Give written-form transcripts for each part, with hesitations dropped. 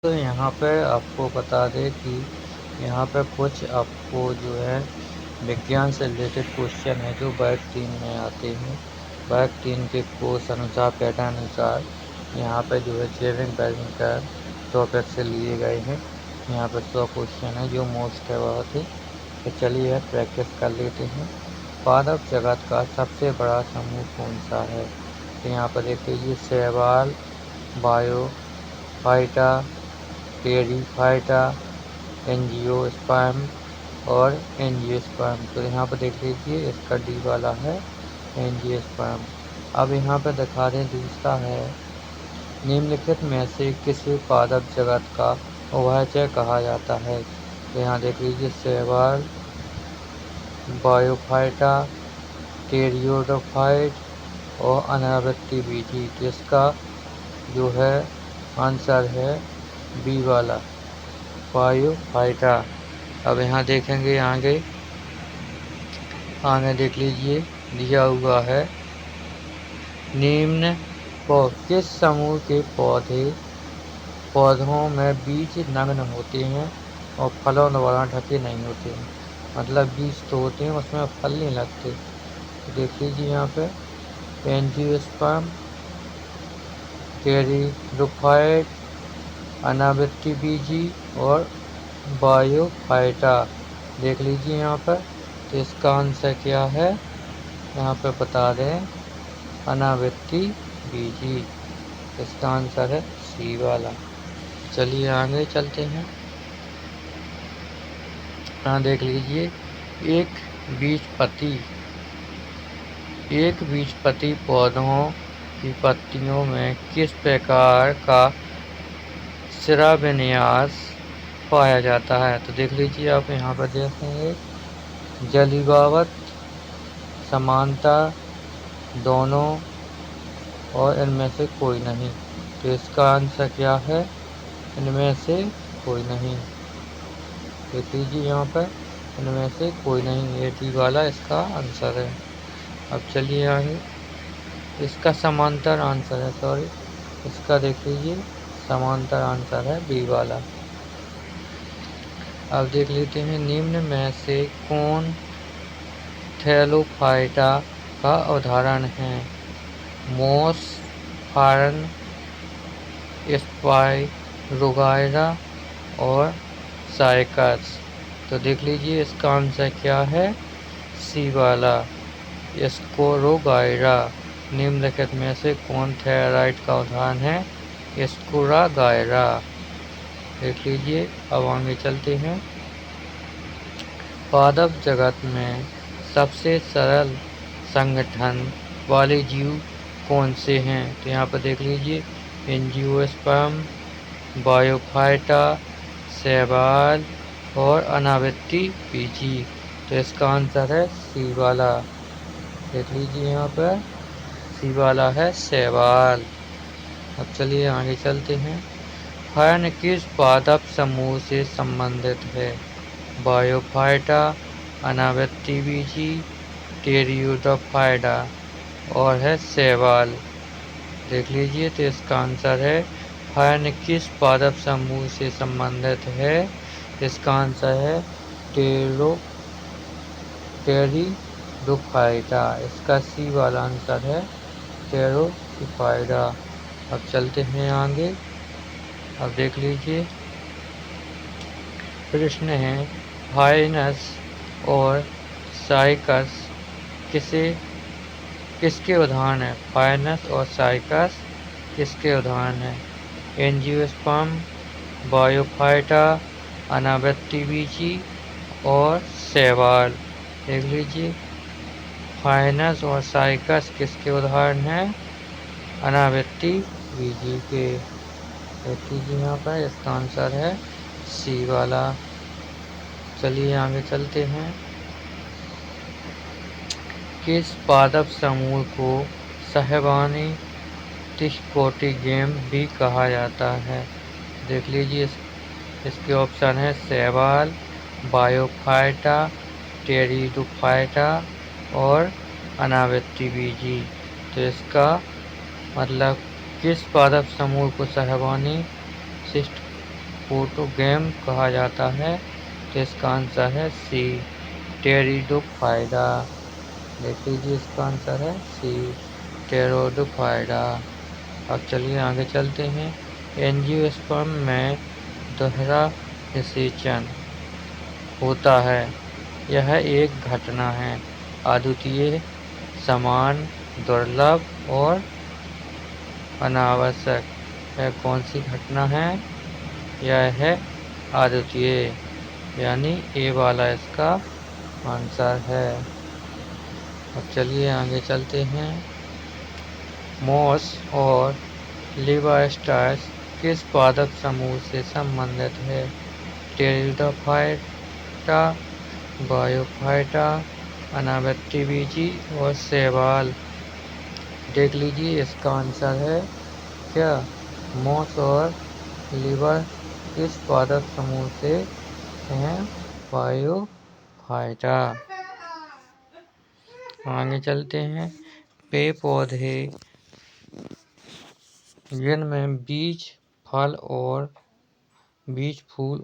तो यहाँ पे आपको बता दें कि यहाँ पे कुछ आपको जो है विज्ञान से रिलेटेड क्वेश्चन है जो बैग 3 में आते हैं। बैग 3 के कोर्स अनुसार पैटर्न अनुसार यहाँ पे जो है जेवलिन बैडमिंटन टॉपिक से लिए गए हैं। यहाँ पे 100 क्वेश्चन है जो मोस्ट है बहुत ही। तो चलिए प्रैक्टिस कर लेते हैं। पादप जगत का सबसे बड़ा समूह कौन सा है? तो यहाँ पर देख लीजिए शैवाल, बायोफाइटा, टेरिडोफाइटा, एंजियोस्पर्म और एंजियोस्पर्म। तो यहाँ पर देख लीजिए इसका डी वाला है एंजियोस्पर्म। अब यहाँ पर दिखा दें दूसरा है, निम्नलिखित में से किसी पादप जगत का उभयचय कहा जाता है? तो यहाँ देख लीजिए शैवाल, बायोफाइटा, टेरिडोफाइट और अनावृत्तिबीजी। तो इसका जो है आंसर है बी वाला बायोफाइटा। अब यहाँ देखेंगे आगे देख लीजिए दिया हुआ है, निम्न किस समूह के पौधों में बीज नग्न होते हैं और फलों द्वारा ढके नहीं होते हैं? मतलब बीज तो होते हैं उसमें फल नहीं लगते। तो देख लीजिए यहाँ पे एंजियोस्पर्म, टेरिडोफाइट, अनावृत्तिबीजी और बायोफाइटा। देख लीजिए यहाँ पर। तो इसका आंसर क्या है यहाँ पे बता दें, अनावृत्तिबीजी। इसका आंसर है सी वाला। चलिए आगे चलते हैं। यहाँ देख लीजिए एक बीजपत्री पौधों की पत्तियों में किस प्रकार का शिराविन्यास पाया जाता है? तो देख लीजिए आप यहाँ पर देखेंगे जलीवावत, समांतर, दोनों और इनमें से कोई नहीं। तो इसका आंसर क्या है? इनमें से कोई नहीं। देख लीजिए यहाँ पर इनमें से कोई नहीं, ये डी वाला इसका आंसर है। अब चलिए आगे, इसका समांतर आंसर है, सॉरी इसका देख लीजिए समांतर आंसर है बी वाला। अब देख लेते हैं निम्न में से कौन थैलोफाइटा का उदाहरण है? मोस, फार्न, स्पाइरोगाइरा और साइकस। तो देख लीजिए इसका आंसर क्या है? सी वाला स्कोरोगाइरा। निम्नलिखित में से कौन थेराइट का उदाहरण है? स्कोरागाइरा। देख लीजिए। अब आगे चलते हैं। पादप जगत में सबसे सरल संगठन वाले जीव कौन से हैं? तो यहाँ पर देख लीजिए एंजियोस्पर्म, बायोफाइटा, शैवाल और अनावृत्तिबीजी। तो इसका आंसर है सी वाला। देख लीजिए यहाँ पर सी वाला है शैवाल। अब चलिए आगे चलते हैं। फर्न किस पादप समूह से संबंधित है? बायोफाइटा, अनावृत्तिबीजी, टेरिडोफाइटा और है शैवाल। देख लीजिए। तो इसका आंसर है फर्न किस पादप समूह से संबंधित है? इसका आंसर है टेरिडोफाइटा। इसका सी वाला आंसर है टेरिडोफाइटा। अब चलते हैं आगे। अब देख लीजिए प्रश्न है, फाइनस और साइकस किसके उदाहरण है? फाइनस और साइकस किसके उदाहरण है? एंजियोस्पर्म, बायोफाइटा, अनावृत्तिबीजी और शैवाल। देख लीजिए फाइनस और साइकस किसके उदाहरण हैं? अनावृत्तिबीजी के। देख लीजिए यहाँ पर इसका आंसर है सी वाला। चलिए आगे चलते हैं। किस पादप समूह को साहेबानी त्रिकोटि गेम भी कहा जाता है? देख लीजिए इसके ऑप्शन है शैवाल, बायोफाइटा, टेरिडोफाइटा और अनावृत्तिबीजी। तो इसका मतलब किस पादप समूह को साहेबानी ट्रिकोटोगेम कहा जाता है? तो इसका आंसर है सी, टेरिडोफाइडा। देख लीजिए, इसका आंसर है सी, टेरिडोफाइडा। अब चलिए आगे चलते हैं। एंजियोस्पर्म में दोहरा निषेचन होता है। यह एक घटना है, अद्वितीय, समान, दुर्लभ और अनावश्यक। यह कौन सी घटना है? यह है अद्वितीय, यानी ए वाला इसका आंसर है। अब चलिए आगे चलते हैं। मॉस और लिवास्टास किस पादप समूह से संबंधित है? टेरिडोफाइटा, बायोफाइटा, अनाबैक्टीबीजी और शैवाल। देख लीजिए, इसका आंसर है क्या? मॉस और लीवर किस पादप समूह से हैं? बायोफाइटा। आगे चलते हैं। पेड़ पौधे जिनमें बीज, फूल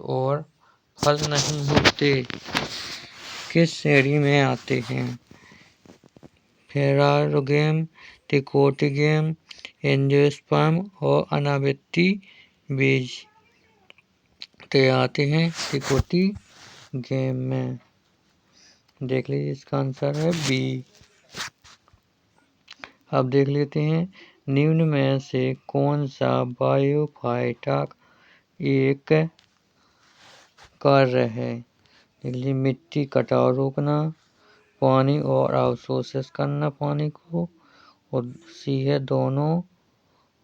और फल नहीं होते, किस श्रेणी में आते हैं? फेरारोगेम, ट्रिकोटिगेम, एंजियोस्पर्म और अनाबैक्टीबीज बीज। तो आते हैं ट्रिकोटिगेम में। देख लीजिए, इसका आंसर है बी। अब देख लेते हैं, निम्न में से कौन सा बायोफाइटा एक कार्य है? देख लीजिए, मिट्टी कटाव रोकना, पानी और अवशोषित करना पानी को, और सी है दोनों,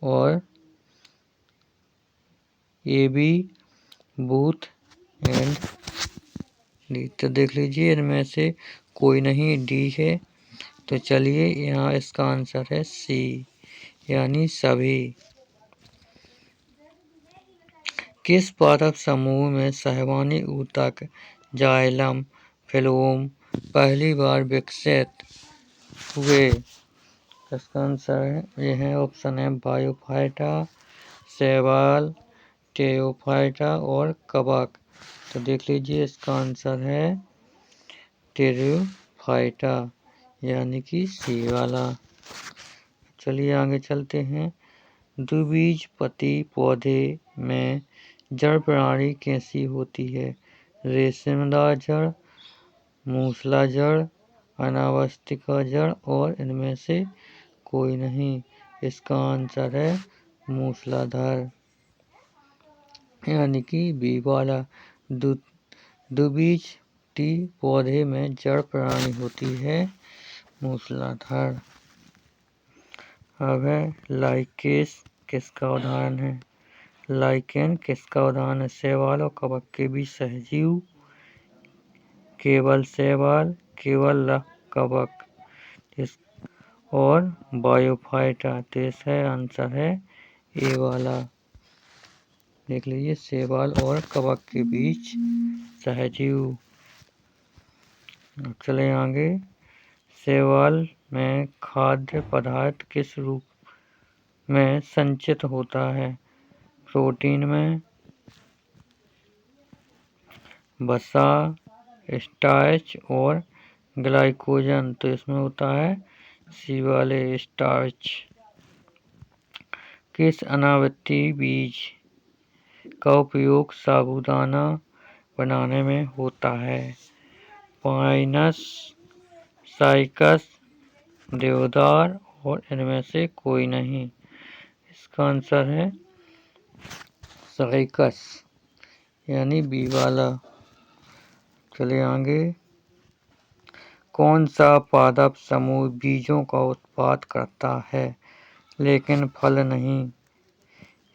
और A B both and D. तो देख लीजिए, इनमें से कोई नहीं, डी है। तो चलिए, यहाँ इसका आंसर है सी, यानी सभी। किस पादप समूह में साहिवानी ऊतक, जाइलम, फिलोम पहली बार विकसित हुए? इसका आंसर है, यह ऑप्शन है बायोफाइटा, शैवाल, टेरिडोफाइटा और कवक। तो देख लीजिए, इसका आंसर है टेरिडोफाइटा, यानी कि सी वाला। चलिए आगे चलते हैं। द्विबीजपत्री पौधे में जड़ प्रणाली कैसी होती है? रेशेमदार जड़, मूसला जड़, अनावस्थिका जड़ और इनमें से कोई नहीं। इसका आंसर है मूसलाधार, यानी कि बी वाला। द्विबीजपत्री पौधे में जड़ प्रणाली होती है मूसलाधार। अब है लाइकेस किसका उदाहरण है? लाइकेन किसका उदाहरण है? शैवाल और कवक के बीच सहजीव, केवल शैवाल, केवल कवक और बायोफाइटा। तो इसका आंसर है ए वाला। देख लीजिए, शैवाल और कवक के बीच सहजीव। चले आगे। शैवाल में खाद्य पदार्थ किस रूप में संचित होता है? प्रोटीन में, वसा, स्टार्च और ग्लाइकोजन। तो इसमें होता है सी वाले, स्टार्च। किस अनावृत्ति बीज का उपयोग साबूदाना बनाने में होता है? पाइनस, साइकस, देवदार और इनमें से कोई नहीं। इसका आंसर है साइकस, यानी बी वाला। चलिए आगे। कौन सा पादप समूह बीजों का उत्पादन करता है लेकिन फल नहीं?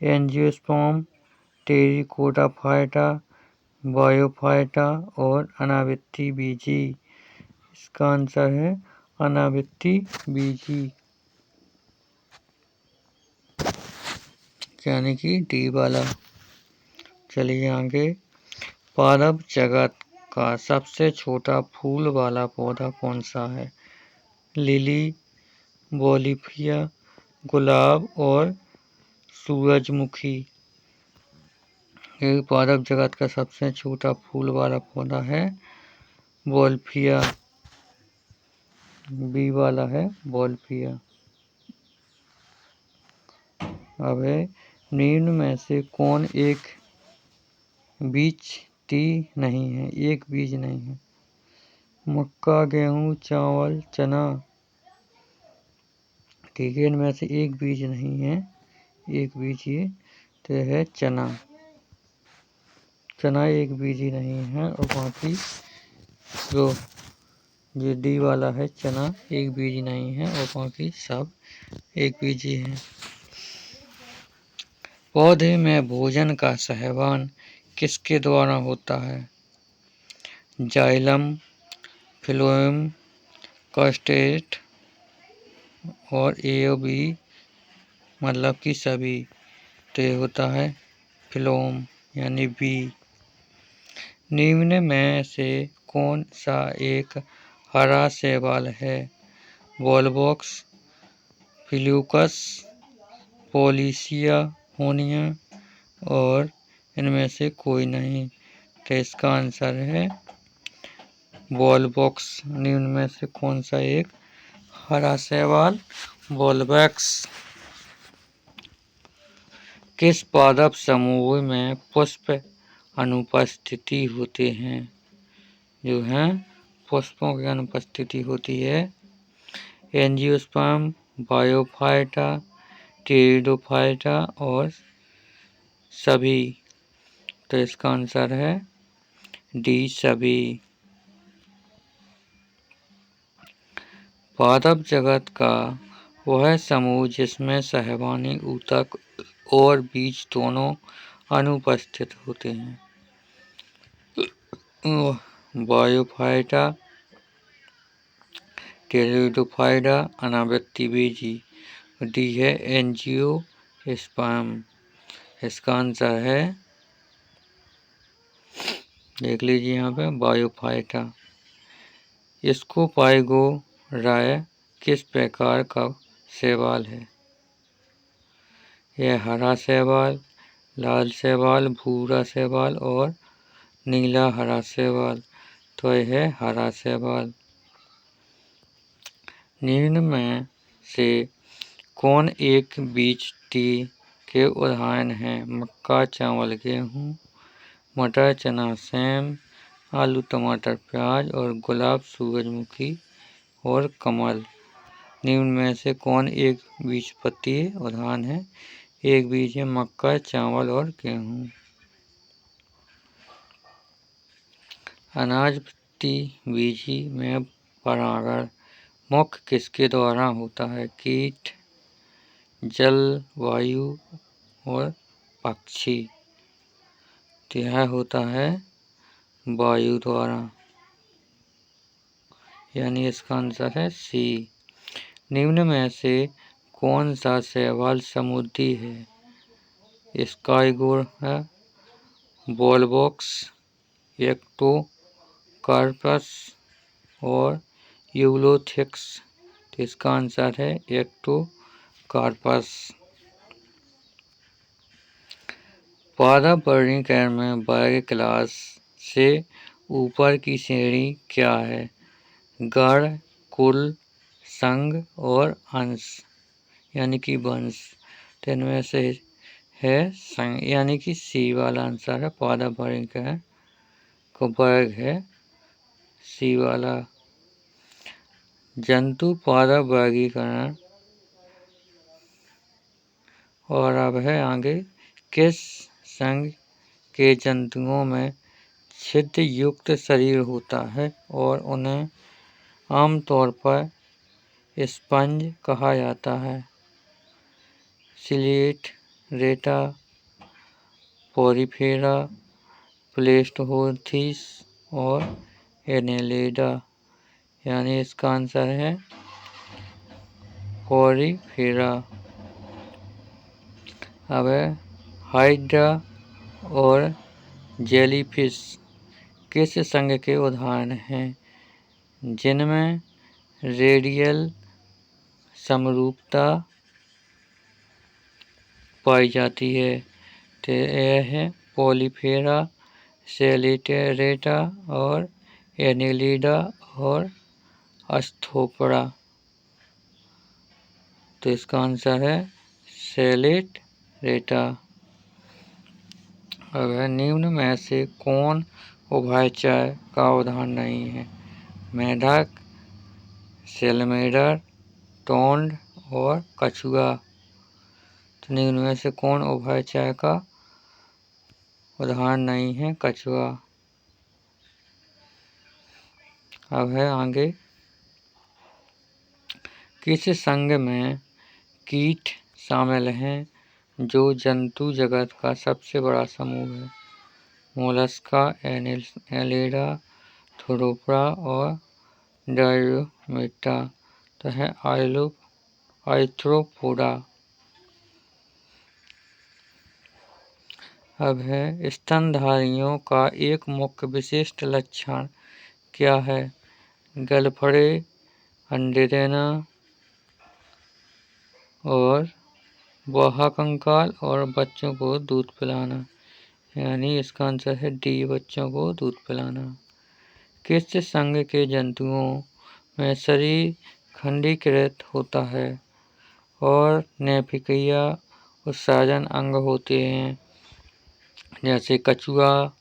एंजियोस्पर्म, टेरिकोटाफाइटा, बायोफाइटा और अनाबैक्टीबीजी। इसका आंसर है अनाबैक्टीबीजी, यानी कि डी वाला। चलिए आगे। पादप जगत का सबसे छोटा फूल वाला पौधा कौन सा है? लिली, बोलिफिया, गुलाब और सूरजमुखी। ये पादप जगत का सबसे छोटा फूल वाला पौधा है वोल्फिया, बी वाला है वोल्फिया। अब है निम्न में से कौन एक बीज नहीं है, एक बीज नहीं है। मक्का, गेहूं, चावल, चना। ठीक है, इनमें से एक बीज नहीं है, एक बीज ये तो है चना। चना एक बीज ही नहीं है और बाकी जो ये डी वाला है चना एक बीज नहीं है और बाकी सब एक बीज ही है। पौधे में भोजन का सहवन किसके द्वारा होता है? जाइलम, फ्लोएम, कस्टेट और एओबी मतलब कि सभी। तो ये होता है फ्लोम यानी बी। निम्न में से कौन सा एक हरा शैवाल है? वॉलबॉक्स, फिल्यूकस, पोलिसिया होनिया और इनमें से कोई नहीं। तो इसका आंसर है वॉलबॉक्स। निम्न में से कौन सा एक हरा शैवाल? वॉलबॉक्स। किस पादप समूह में पुष्प अनुपस्थिति होते हैं? जो है पुष्पों की अनुपस्थिति होती है। एंजियोस्पर्म, बायोफाइटा, टेरिडोफाइटा और सभी। तो इसका आंसर है डी सभी। पादप जगत का वह समूह जिसमें सहवानी ऊतक और बीज दोनों अनुपस्थित होते हैं। बायोफाइटा, टेरिडोफाइटा, अनावृत्तिबीजी। डी है एंजियोस्पर्म। इसका आंसर है, देख लीजिए यहाँ पे, बायोफाइटा। स्कोपाइगोराय किस प्रकार का शैवाल है? यह हरा शैवाल, लाल शैवाल, भूरा शैवाल और नीला हरा शैवाल। तो यह है हरा शैवाल। निम्न में से कौन एक बीज के उदाहरण हैं? मक्का, चावल, गेहूँ, मटर, चना, सेम, आलू, टमाटर, प्याज और गुलाब, सूरजमुखी और कमल। निम्न में से कौन एक बीजपत्रीय उदाहरण है? एक बीज है मक्का, चावल और गेहूँ। अनावृत्तिबीजी में परागण मुख्य किसके द्वारा होता है? कीट, जल, वायु और पक्षी। तो यह होता है वायु द्वारा, यानी इसका आंसर है सी। निम्न में से कौन सा शैवाल समुद्री है? स्काइगोर है, वॉलबॉक्स, एक्टोकार्पस और यूलोथिक्स। तो इसका आंसर है एक्टोकार्पस। पादप वर्गीकरण में वर्ग क्लास से ऊपर की श्रेणी क्या है? गण, कुल, संघ और अंश यानी कि वंश। तो इनमें से है संघ यानी कि सी वाला आंसर है। पादप वर्गीकरण को वर्ग है सी वाला। जंतु पादप वर्गीकरण और अब है आगे, किस संघ के जंतुओं में छिद्र युक्त शरीर होता है और उन्हें आमतौर पर स्पंज कहा जाता है? सिलिएट, रेटा, पोरिफेरा, प्लेस्टोहोथिस और एनेलिडा। यानी इसका आंसर है पोरिफेरा। अब हाइड्रा और जेलीफिश किस संघ के उदाहरण हैं जिनमें रेडियल समरूपता पाई जाती है? तो यह है पॉलीफेरा, सेलिटेरेटा और एनिलिडा और अस्थोपरा। तो इसका आंसर है सेलिटेरेटा। अब है निम्न में से कौन उभयचर का उदाहरण नहीं है? मेंढक, सैलमेंडर, टोड और कछुआ। तो निम्न में से कौन उभयचर का उदाहरण नहीं है? कछुआ। अब है आगे, किस संघ में कीट शामिल हैं जो जंतु जगत का सबसे बड़ा समूह है? मोलस्का, एनिलिडा, थोडोप्टेरा और डायोमीटा। तो है आर्थ्रोपोडा। अब है स्तनधारियों का एक मुख्य विशिष्ट लक्षण क्या है? गलफड़े, अंडे देना और बाह्यकंकाल और बच्चों को दूध पिलाना। यानी इसका आंसर है डी, बच्चों को दूध पिलाना। किस संघ के जंतुओं में शरीर खंडीकृत होता है और नेफिकिया उत्सर्जन अंग होते हैं? जैसे कछुआ,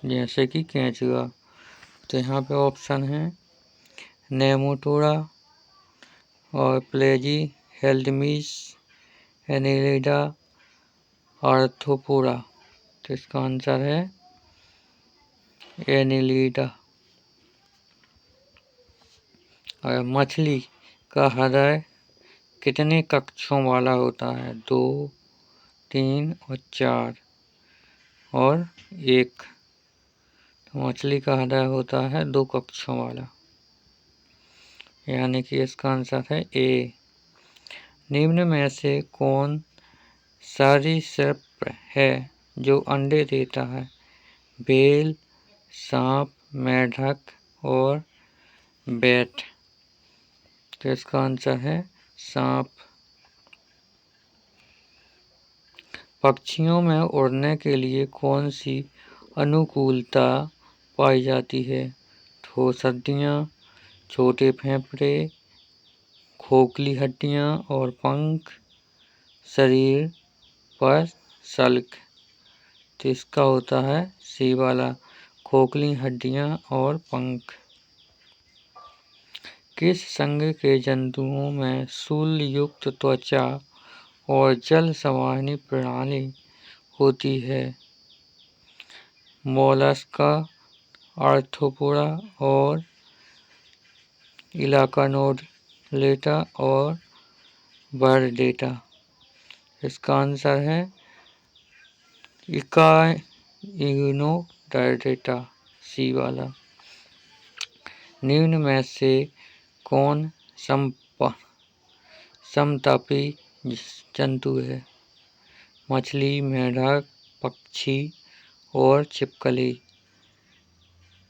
जैसे कि केंचुआ। तो यहाँ पे ऑप्शन है नेमाटोडा और प्लेजी, हेल्डमीस, एनिलिडा, आर्थ्रोपोडा। तो इसका आंसर है एनिलिडा। और मछली का हृदय कितने कक्षों वाला होता है? 2, 3 और 4 और 1। तो मछली का हृदय होता है 2 कक्षों वाला, यानी कि इसका आंसर है ए। निम्न में से कौन सरीसृप है जो अंडे देता है? बेल, सांप, मेंढक और बैट। तो इसका आंसर है सांप। पक्षियों में उड़ने के लिए कौन सी अनुकूलता पाई जाती है? ठोस हड्डियाँ, छोटे फेफड़े, खोखली हड्डियाँ और पंख, शरीर पर सल्क। तो इसका होता है सी वाला, खोखली हड्डियाँ और पंख। किस संघ के जंतुओं में शूल युक्त त्वचा और जल संवाहनी प्रणाली होती है? मोलस्का, आर्थ्रोपोडा और इलाकानोडेटा और बर्डेटा। इसका आंसर है इकाइनोडेटा, सी वाला। निम्न में से कौन समतापी जंतु है? मछली, मेंढक, पक्षी और छिपकली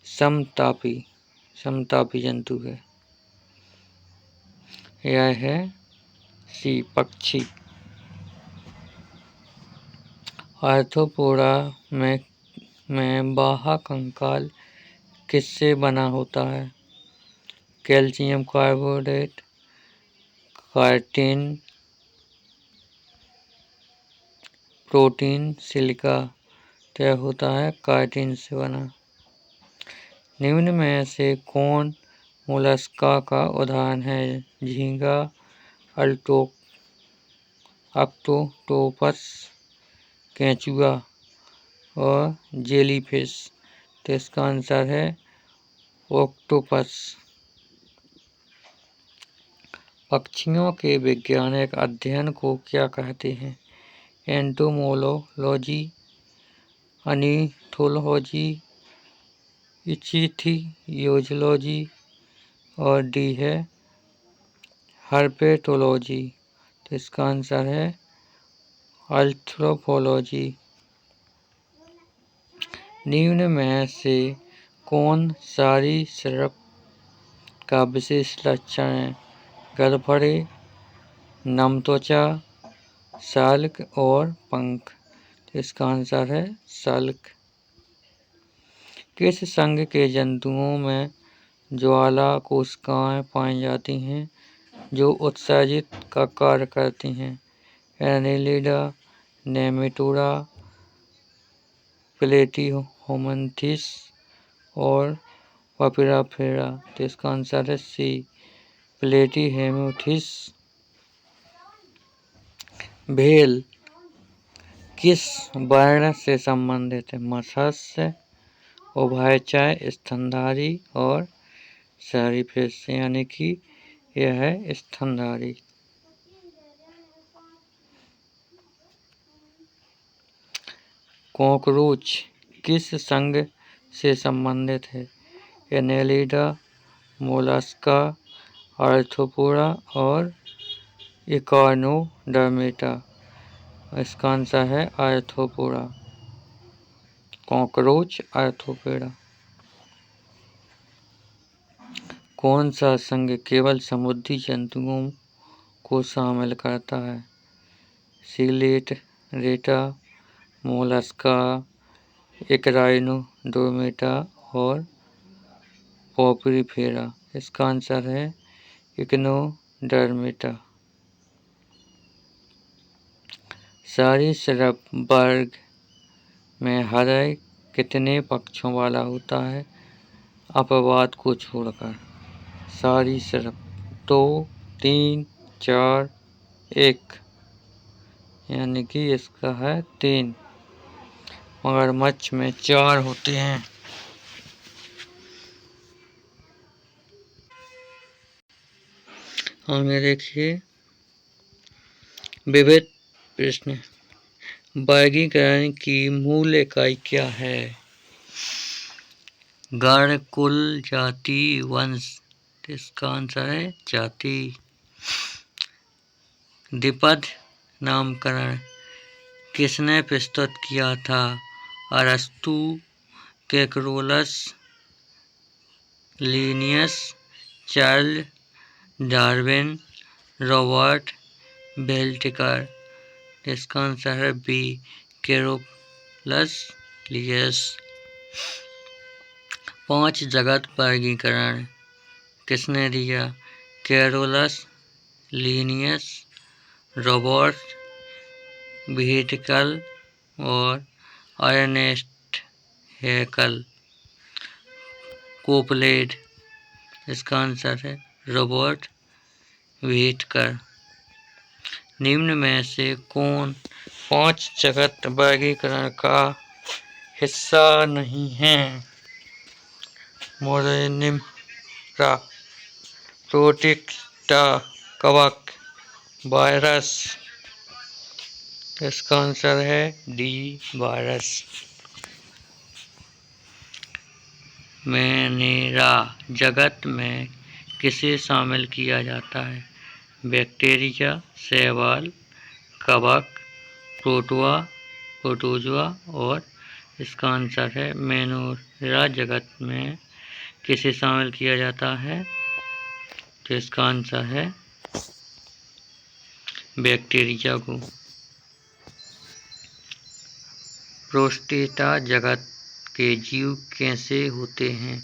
समतापी जंतु है। यह है सी, पक्षी। आर्थ्रोपोडा में बाह्यकंकाल किससे बना होता है? Calcium carbonate, chitin, protein, silica. तय होता है काइटिन से बना। निम्न में से कौन मोलस्का का उदाहरण है? झींगा, ऑक्टोपस, केंचुआ और जेलीफिश। तो इसका आंसर है ऑक्टोपस। पक्षियों के वैज्ञानिक अध्ययन को क्या कहते हैं? एंटोमोलॉजी, ऑर्निथोलॉजी, इचिथियोलॉजी और डी है हर्पेटोलॉजी। तो इसका आंसर है एंथ्रोपोलॉजी। निम्न में से कौन सरीसृप का विशेष लक्षण है? गलफड़े, नम त्वचा, साल्क और पंख। इसका आंसर है साल्क। किस संघ के जंतुओं में ज्वाला कोशिकाएं पाई जाती हैं जो उत्सर्जित का कार्य करती हैं? एनेलिडा, नेमेटोडा, प्लेटीहोमन्थिस और पपिराफेरा। तो इसका आंसर है सी, प्लेटीहेमोथिस। भेल किस वर्ण से संबंधित है? मत्स्य, उभयचर, स्तनधारी और सरीसृप, यानी कि यह है स्तनधारी। कॉकरोच किस संघ से संबंधित है? एनेलिडा, मोलस्का, आर्थ्रोपोडा और इकानोडर्मेटा। इसका आंसर है आर्थ्रोपोडा। Cockroach arthropoda. कौन सा संघ केवल समुद्री जंतुओं को शामिल करता है? सिलेटरेटा, मोलस्का, इक्राइनोडर्मेटा और पोर्फिरिफेरा। इसका आंसर है इक्नोडर्मेटा। सरीसृप वर्ग में हृदय कितने पक्षों वाला होता है अपवाद को छोड़कर? सरीसृप 2, 3, 4, 1, यानी कि इसका है 3। मगरमच्छ में 4 होते हैं। आगे देखिए विविध प्रश्न। वर्गीकरण की मूल इकाई क्या है? गण, कुल, जाति, वंश। इसका आंसर है जाति। द्विपद नामकरण किसने प्रस्तुत किया था? अरस्तु, केकरोलस, लिनियस, चार्ल्स डार्विन, रॉबर्ट बेल्टिकर। इसका आंसर है बी, केरोलस लिनियस। 5 जगत वर्गीकरण किसने दिया? केरोलस, लिनियस, रॉबर्ट बेल्टिकर और अर्नेस्ट हैकल। कोपलेड। इसका आंसर है रॉबर्ट बेल्टिकर। निम्न में से कौन 5 जगत वर्गीकरण का हिस्सा नहीं है? मोरेनिम्ब्रा, प्रोटिस्टा, कवक, वायरस। इसका आंसर है डी, वायरस। मेनेरा जगत में किसे शामिल किया जाता है? बैक्टीरिया, शैवाल, कवक, प्रोटोजोआ और इसका आंसर है मेनेरा जगत में किसे शामिल किया जाता है? तो इसका आंसर है बैक्टीरिया को। प्रोस्टेटा जगत के जीव कैसे होते हैं?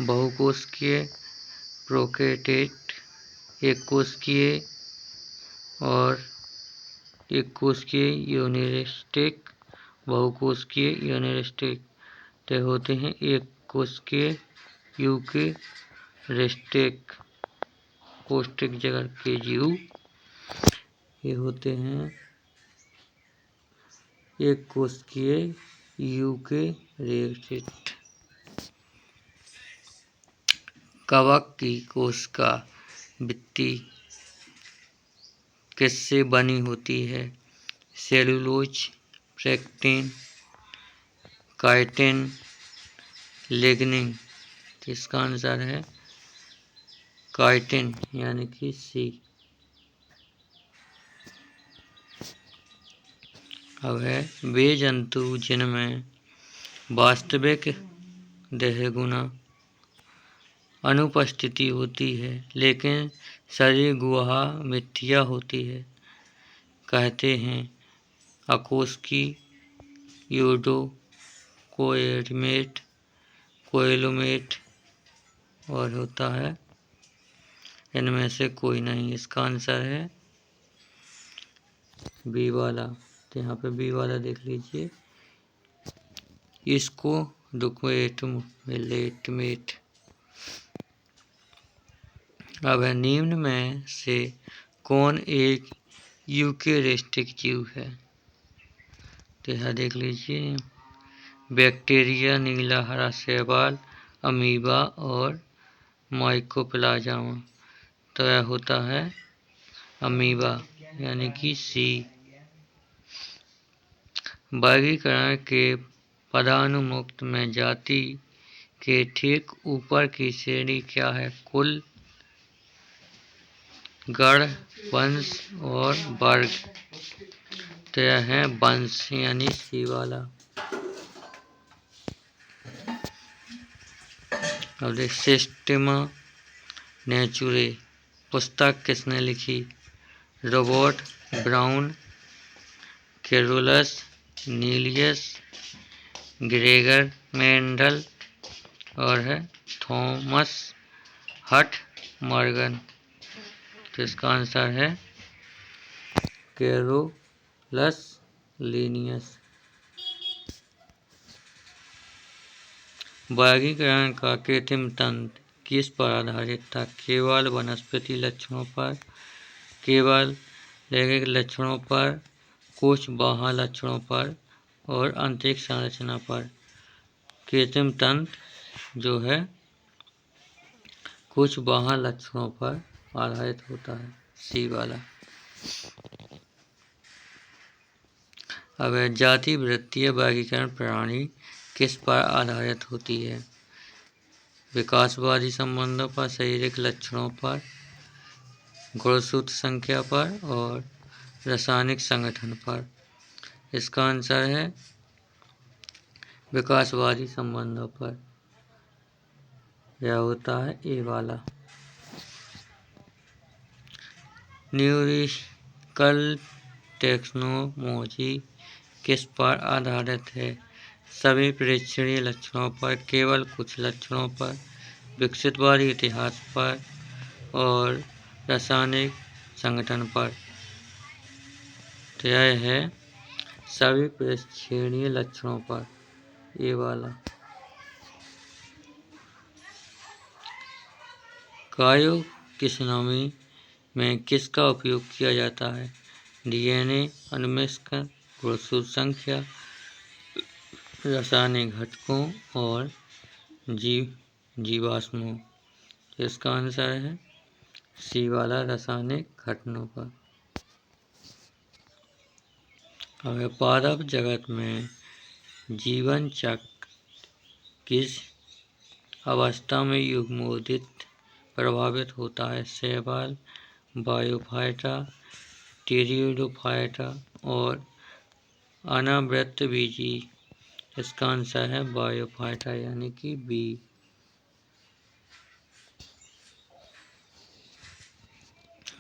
बहुकोशिकीय, प्रोकैरियोट, एककोशिकीय और एककोशिकीय यूनिसेक्स। बहुकोशिकीय यूनिसेक्स तो होते हैं एककोशिकीय यूकेरियोटिक। पौष्टिक जगत के जीव ये होते हैं एककोशिकीय यूकेरियोट। कवक की कोशिका भित्ति किससे बनी होती है? Cellulose, pectin, chitin, lignin. इसका आंसर है काइटिन, यानी कि सी। अब है वे जंतु जिनमें वास्तविक देहगुना अनुपस्थिति होती है लेकिन शरीर गुहा मिथ्या होती है। कहते हैं। अकोस्की, यूडो, कोएडमेट, कोएलोमेट और होता है इनमें से कोई नहीं। इसका आंसर है बी वाला। तो यहाँ पे बी वाला देख लीजिए, इसको डुक्वेटमेट। अब है निम्न में से कौन एक यूकेरिस्टिक जीव है? तो यहाँ देख लीजिए, बैक्टीरिया, नीला हरा शैवाल, अमीबा और माइकोप्लाज्मा। तो यह होता है अमीबा यानी कि सी। वर्गीकरण के पदानुमुक्त में जाति के ठीक ऊपर की श्रेणी क्या है? कुल, गण, वंश और वर्ग। तो यह है वंश यानी सी वाला। अब देख, सिस्टेमा नेचुरे पुस्तक किसने लिखी? रॉबर्ट ब्राउन, कैरोलस नीलियस, ग्रेगर मेंडल और है थॉमस हट मॉर्गन। तो इसका आंसर है कैरोलस लीनियस। वर्गीकरण का कृत्रिम तंत्र किस पर आधारित था? केवल वनस्पति लक्षणों पर, केवल लैंगिक लक्षणों पर, कुछ बाह्य लक्षणों पर और अंतरिक्ष संरचना पर। कृत्रिम तंत्र जो है कुछ बाह्य लक्षणों पर आधारित होता है, सी वाला। अब जाति वृत्तीय वर्गीकरण प्रणाली किस पर आधारित होती है? विकासवादी संबंधों पर, शारीरिक लक्षणों पर, गुणसूत्र संख्या पर और रासायनिक संगठन पर। इसका आंसर है विकासवादी संबंधों पर। यह होता है ए वाला। न्यूमेरिकल टेक्सोनोमॉजी किस पर आधारित है? सभी प्रेक्षणीय लक्षणों पर, केवल कुछ लक्षणों पर, विकसितवादी इतिहास पर और रासायनिक संगठन पर। तो यह है सभी प्रेक्षणीय लक्षणों पर, ये वाला। बायोकेमिस्ट्री में किसका उपयोग किया जाता है? डीएनए अन्वेषण, गुणसूत्र संख्या, रासायनिक घटकों और जीवाश्मों। इसका आंसर है सी वाला, रासायनिक घटकों पर। अब पादप जगत में जीवन चक्र किस अवस्था में युग्मोदित प्रभावित होता है? शैवाल, बायोफाइटा, टेरिडोफाइटा और अनावृतबीजी। इसका आंसर है बायोफाइटा यानी कि बी।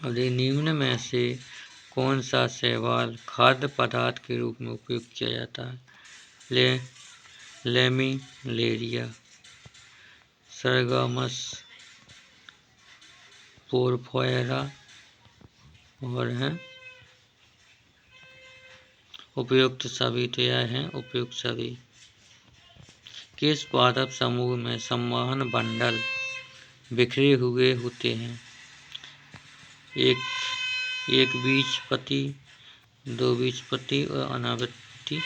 और निम्न में से कौन सा शैवाल खाद्य पदार्थ के रूप में उपयोग किया जाता है? लेमिलेरिया, सरगमस, पोरफोएरा और है उपयुक्त सभी। तो यह है उपयुक्त सभी। किस पादप समूह में संवहन बंडल बिखरे हुए होते हैं? एक बीजपत्री, दो बीजपत्री और अनावृति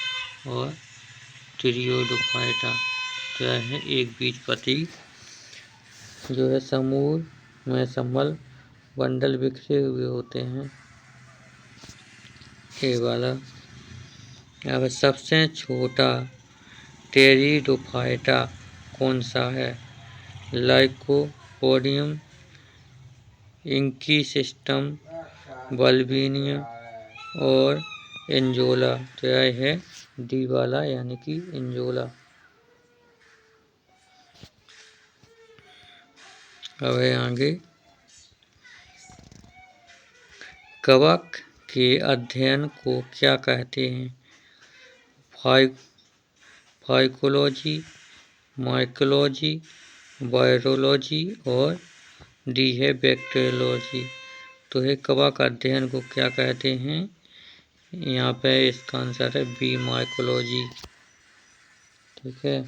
और टेरिडोफाइटा। तो यह है एक बीजपत्री जो है समूह में संबल बंडल बिखरे हुए होते हैं, ये वाला। अब सबसे छोटा टेरिडोफाइटा कौन सा है? लाइकोपोडियम, इंकीसिस्टम, बल्बिनिया और एंजोला। तो यह है डी वाला यानी कि एंजोला। अब है आगे, कवक के अध्ययन को क्या कहते हैं? फाइकोलॉजी, माइकोलॉजी, वायरोलॉजी और डी है बैक्टीरियोलॉजी। तो है कवक अध्ययन को क्या कहते हैं? यहाँ पे इसका आंसर है बी, माइकोलॉजी। ठीक है,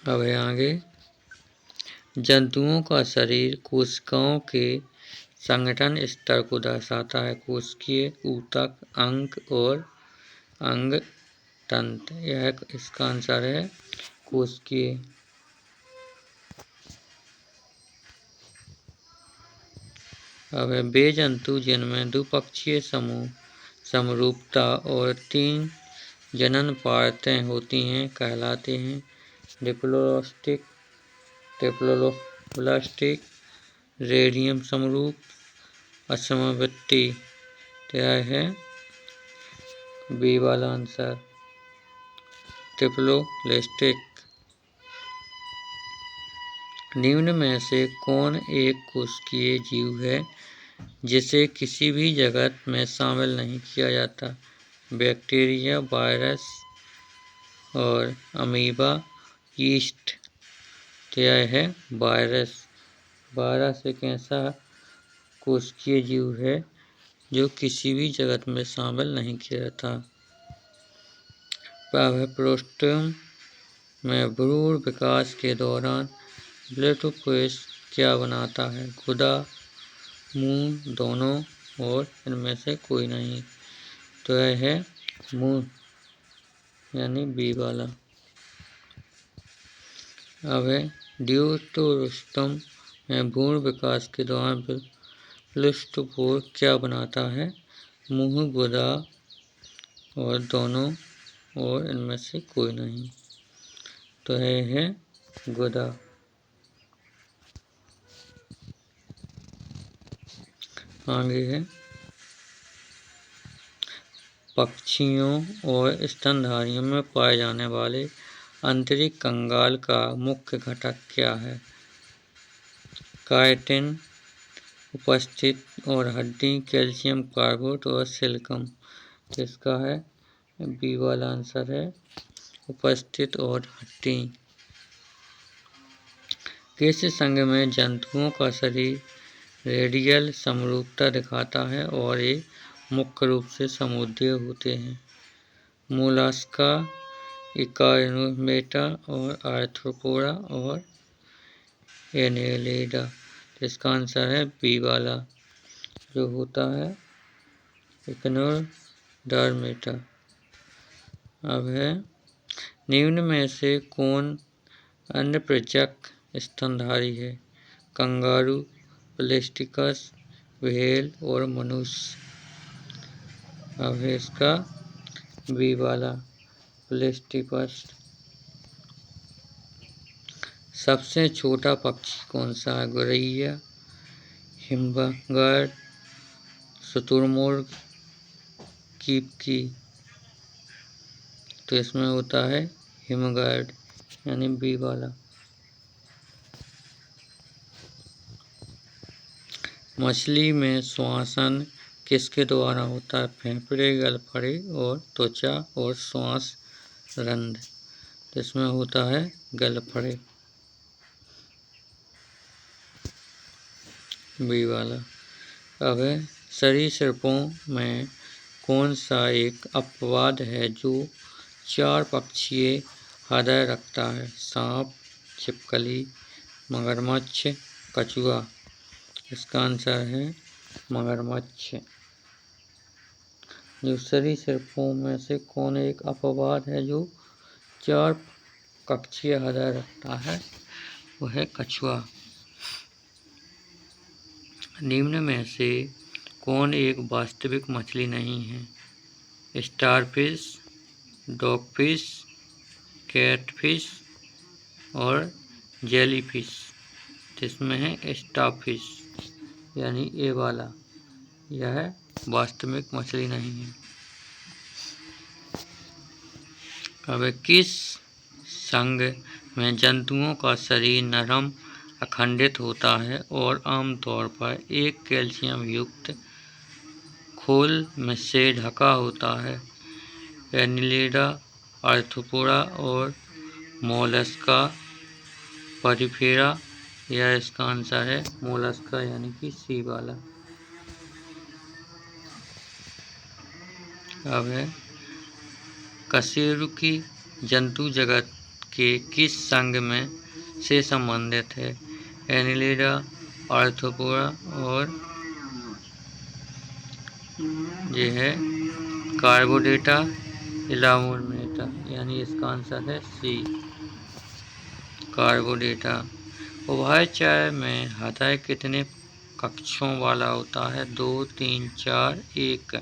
अब है आगे। जंतुओं का शरीर कोशिकाओं के संगठन स्तर को दर्शाता है। कोशिकीय, ऊतक, अंग और अंग तंत्र। यह इसका आंसर है कोशिकीय। अब है वे जंतु जिनमें द्विपक्षीय समूह समरूपता और 3 जनन परतें होती हैं कहलाते हैं डिप्लोब्लास्टिक, ट्रिप्लोब्लास्टिक, रेडियम समरूप, असमवर्ती। क्या है बी वाला आंसर, ट्रिप्लोब्लास्टिक। निम्न में से कौन एक कोशिकीय जीव है जिसे किसी भी जगत में शामिल नहीं किया जाता? बैक्टीरिया, वायरस और अमीबा, यीस्ट। क्या है वायरस। वायरस एक ऐसा कोशिकीय जीव है जो किसी भी जगत में शामिल नहीं किया जाता। प्रोस्टम में भ्रूण विकास के दौरान ब्लेटोपेस क्या बनाता है? गुदा, मुंह, दोनों और इनमें से कोई नहीं। तो यह है मुंह, यानी बी वाला। अब है ड्यूटोस्टम में भ्रूण विकास के दौरान ब्लेटोपोर क्या बनाता है? मुंह, गुदा और दोनों और इनमें से कोई नहीं। तो यह है गुदा। आगे है पक्षियों और स्तनधारियों में पाए जाने वाले आंतरिक कंगाल का मुख्य घटक क्या है? काइटिन उपस्थित और हड्डी, कैल्शियम कार्बाइड और सिलिकम। तो इसका है बी वाला आंसर है उपस्थित और हड्डी। किस संघ में जंतुओं का शरीर रेडियल समरूपता दिखाता है और ये मुख्य रूप से समुद्री होते हैं? मोलस्का, इकाइनोमेटा और आर्थ्रोपोडा और एनेलिडा। इसका आंसर है बी वाला जो होता है इकाइनोडर्मेटा। अब है निम्न में से कौन अन्य प्रजक स्तनधारी है? कंगारू, प्लेस्टिकस, व्हेल और मनुष्य। अब है इसका बी वाला प्लेस्टिकस। सबसे छोटा पक्षी कौन सा है? गौरैया, हिमबर्ड, शुतुरमुर्ग, कीपकी। तो इसमें होता है हिमबर्ड, यानी बी वाला। मछली में श्वसन किसके द्वारा होता है? फेफड़े, गलफड़े और त्वचा और श्वास रंध्र। तो इसमें होता है गलफड़े, बी वाला। अब है सरीसृपों में कौन सा एक अपवाद है जो 4 पक्षीय हृदय रखता है? सांप, छिपकली, मगरमच्छ, कछुआ। इसका आंसर है मगरमच्छ। जो सरीसृपों में से कौन एक अपवाद है जो 4 कक्षीय हृदय रखता है? वह है कछुआ। निम्न में से कौन एक वास्तविक मछली नहीं है? स्टारफिश, डॉगफिश, कैटफिश और जेलीफिश। जिसमें है स्टारफिश, यानी ए वाला। यह वास्तविक मछली नहीं है। अब किस संघ में जंतुओं का शरीर नरम, अखंडित होता है और आमतौर पर एक कैल्शियम युक्त खोल में से ढका होता है? एनिलिडा, आर्थ्रोपोडा और मोलस्का, पॉलीफेरा, या इसका आंसर है मोलस्का यानी कि सी वाला। अब है कशेरुकी जंतु जगत के किस संघ में से संबंधित है? एनिलिडा, आर्थ्रोपोडा और ये है कार्बोडेटा, इलामोर्मेटा, यानी इसका आंसर है सी, कार्बोडेटा। उभयचर में हृदय कितने कक्षों वाला होता है? 2, 3, 4, 1।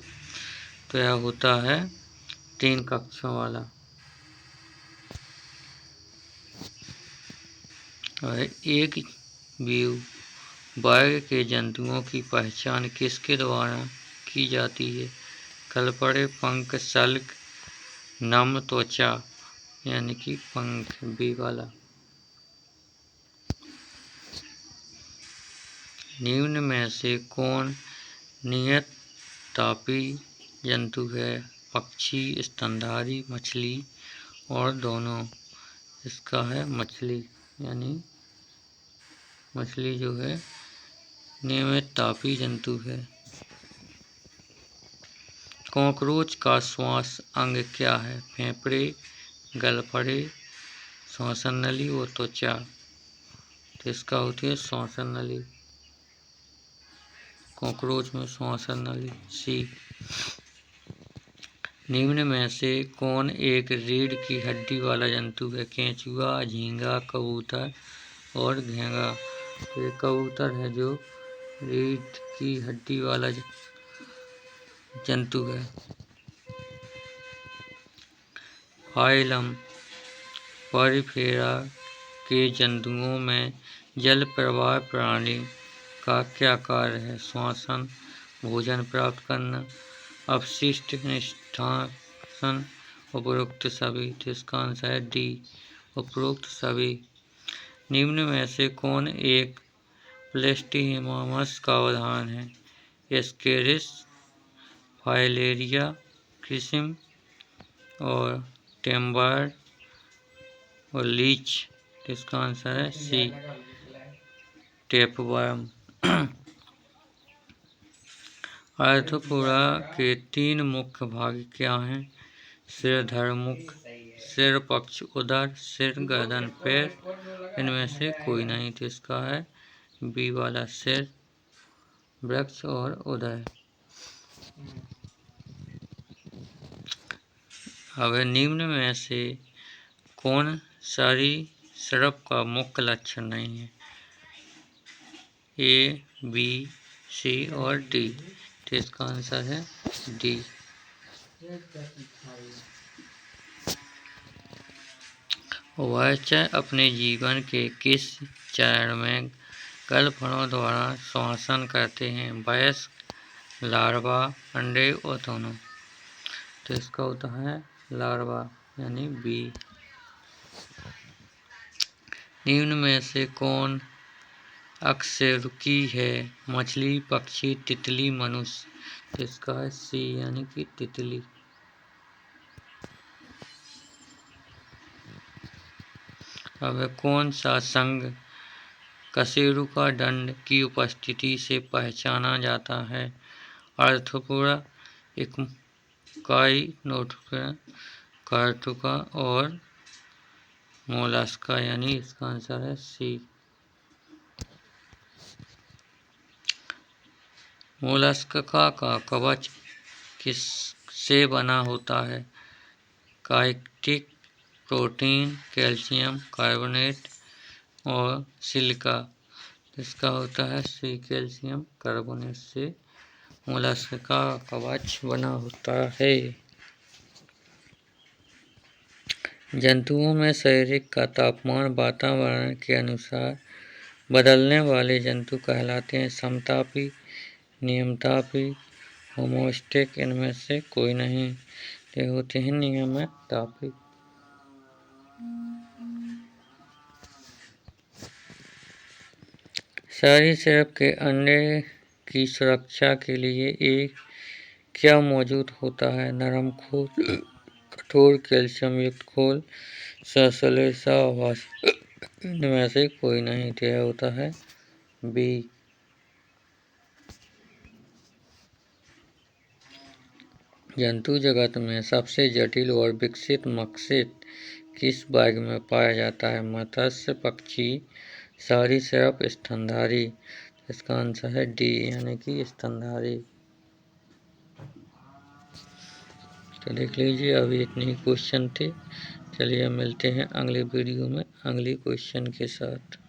तो यह होता है 3 कक्षों वाला। और एक व्यू वर्ग के जंतुओं की पहचान किसके द्वारा की जाती है? कलपड़े, पंख, सल्क, नम त्वचा, यानी कि पंख, बी वाला। निम्न में से कौन नियत तापी जंतु है? पक्षी, स्तनधारी, मछली और दोनों। इसका है मछली, यानी मछली जो है नियमित तापी जंतु है। कॉकरोच का श्वास अंग क्या है? फेफड़े, गलफड़े, श्वसन नली और त्वचा। तो इसका होती है श्वसन नली, कॉकरोच में श्वसन नली, सी। निम्न में से कौन एक रीढ़ की हड्डी वाला जंतु है? केंचुआ, झींगा, कबूतर और घेंगा। ये कबूतर है जो रीढ़ की हड्डी वाला जंतु है। फाइलम पॉलीफेरा के जंतुओं में जल प्रवाह प्रणाली का क्या कार्य है? श्वसन, भोजन प्राप्त करना, अपशिष्ट निष्कासन, उपरोक्त सभी। तो इसका आंसर है डी, उपरोक्त सभी। निम्न में से कौन एक प्लेस्टिहेमामस का उदाहरण है? एस्केरिस, फाइलेरिया, क्रिसिम और टेम्बार और लीच। तो इसका आंसर है सी, टेपवर्म। आर्थ्रोपोडा के 3 मुख्य भाग क्या हैं? सिर, धड़, मुख। सिर, पक्ष, उदर, सिर, गर्दन, पैर। इनमें से कोई नहीं। तो इसका है बी वाला, सिर, वृक्ष और उदर। अब निम्न में से कौन सरीसृप का मुख्य लक्षण नहीं है? ए, बी, सी और डी। तो इसका आंसर है डी। उभयचर अपने जीवन के किस चरण में गलफड़ों द्वारा श्वसन करते हैं? वयस्क, लार्वा, अंडे और दोनों। तो इसका होता है लार्वा, यानी बी। निम्न में से कौन अकशेरुकी है? मछली, पक्षी, तितली, मनुष्य। तो इसका है सी, यानी कि तितली। अब कौन सा संघ कशेरुका दंड की उपस्थिति से पहचाना जाता है? आर्थ्रोपोडा, इक्काइनोथेरिया, कार्टोका और मोलस्का, यानी इसका आंसर है सी। मोलस्का का कवच किस से बना होता है? काइटिक, प्रोटीन, कैल्शियम कार्बोनेट और सिलिका। इसका होता है सी, कैल्शियम कार्बोनेट से मोलस्का का कवच बना होता है। जंतुओं में शारीरिक का तापमान वातावरण के अनुसार बदलने वाले जंतु कहलाते हैं। समतापी, नियमतापी, होमोस्टेक। इनमें से कोई नहीं। ये होते हैं नियमित तापी। सरीसृप के अंडे की सुरक्षा के लिए एक क्या मौजूद होता है? नरम खोल, कठोर कैल्शियम युक्त खोल, ससलेसा आवास। इनमें से कोई नहीं। तो यह होता है बी। जंतु जगत में सबसे जटिल और विकसित मत्स्य किस वर्ग में पाया जाता है? मत्स्य, पक्षी, सरीसृप, स्तनधारी। इसका आंसर है डी, यानी कि स्तनधारी। तो देख लीजिए, अभी इतने ही क्वेश्चन थे। चलिए मिलते हैं अगले वीडियो में अगले क्वेश्चन के साथ।